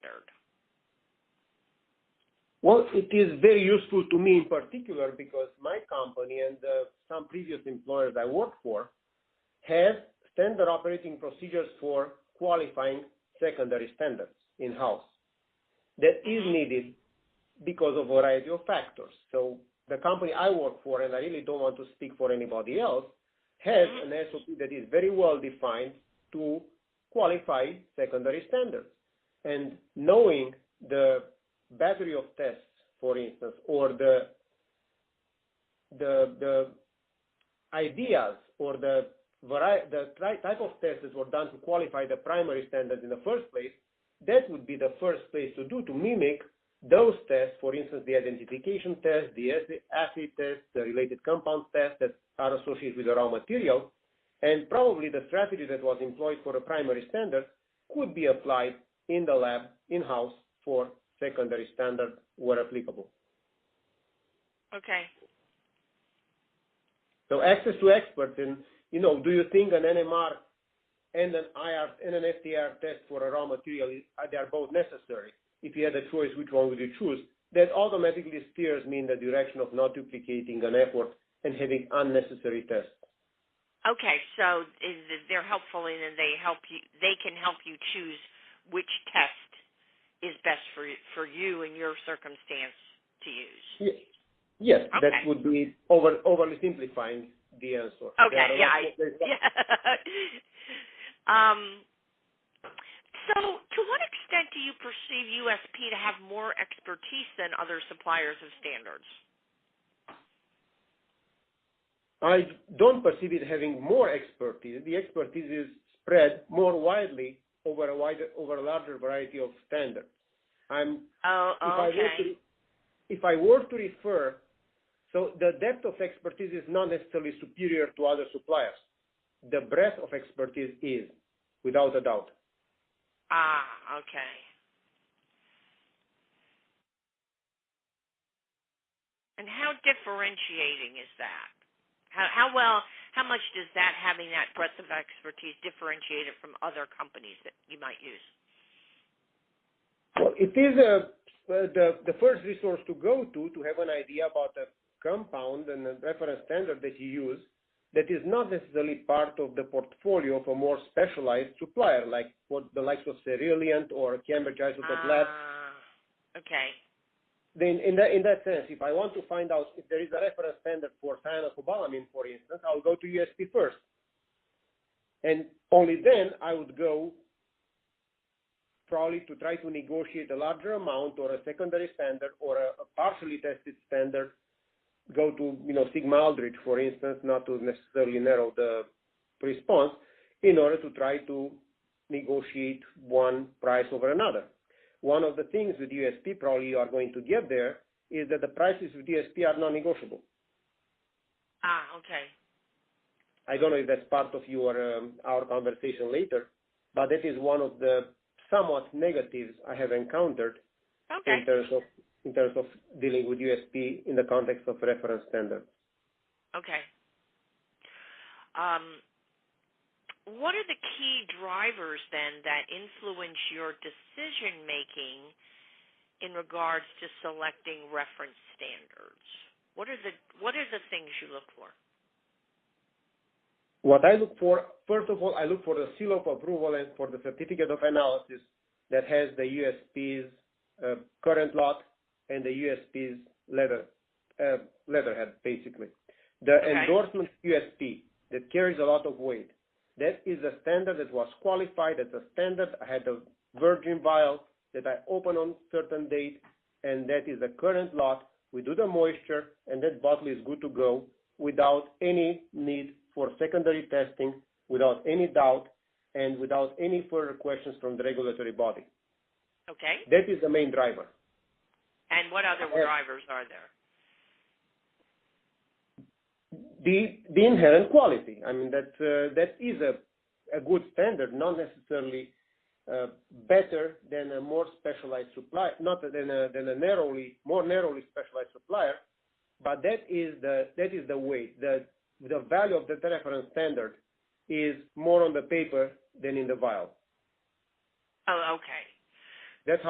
standard? Well, it is very useful to me in particular because my company and some previous employers I worked for have standard operating procedures for qualifying secondary standards in-house. That is needed because of a variety of factors. So the company I work for, and I really don't want to speak for anybody else, has an SOP that is very well defined to qualify secondary standards. And knowing the battery of tests, for instance, or the ideas or the type of tests that were done to qualify the primary standards in the first place, that would be the first place to do, to mimic those tests, for instance, the identification test, the assay test, the related compound tests that are associated with the raw material, and probably the strategy that was employed for a primary standard could be applied in the lab, in-house, for secondary standard where applicable. Okay. So access to experts in, do you think an NMR and an FTIR test for a raw material, they are both necessary? If you had a choice, which one would you choose? That automatically steers me in the direction of not duplicating an effort and having unnecessary tests. Okay, so they're helpful in and they can help you choose which test is best for you in your circumstance to use. Yes, okay. That would be overly simplifying the answer. Okay, So to what extent do you perceive USP to have more expertise than other suppliers of standards? I don't perceive it having more expertise. The expertise is spread more widely over a larger variety of standards. If I were to refer, so the depth of expertise is not necessarily superior to other suppliers. The breadth of expertise is, without a doubt. Okay. And how differentiating is that? How much does that, having that breadth of expertise, differentiate it from other companies that you might use? Well, it is the first resource to go to have an idea about the compound and the reference standard that you use that is not necessarily part of the portfolio of a more specialized supplier, like what the likes of Cerilliant or Cambridge Isotope Labs. Okay. Then in that sense, if I want to find out if there is a reference standard for cyanocobalamin, for instance, I'll go to USP first. And only then I would go probably to try to negotiate a larger amount or a secondary standard or a partially tested standard, go to, Sigma Aldrich, for instance, not to necessarily narrow the response, in order to try to negotiate one price over another. One of the things with USP probably you are going to get there is that the prices with USP are non-negotiable. Okay. I don't know if that's part of our conversation later, but that is one of the somewhat negatives I have encountered in terms of dealing with USP in the context of reference standards. Okay. What are the key drivers then that influence your decision making in regards to selecting reference standards? What are the things you look for? What I look for, first of all, I look for the seal of approval and for the certificate of analysis that has the USP's current lot and the USP's letterhead, basically. The endorsement USP that carries a lot of weight. That is a standard that was qualified as a standard. I had a virgin vial that I open on certain date, and that is the current lot. We do the moisture, and that bottle is good to go without any need for secondary testing, without any doubt, and without any further questions from the regulatory body. Okay. That is the main driver. And what other drivers are there? The inherent quality. I mean, that is a good standard, not necessarily better than a more specialized supplier, not than a more narrowly specialized supplier, but that is the weight. The value of the reference standard is more on the paper than in the vial. Oh, okay. That's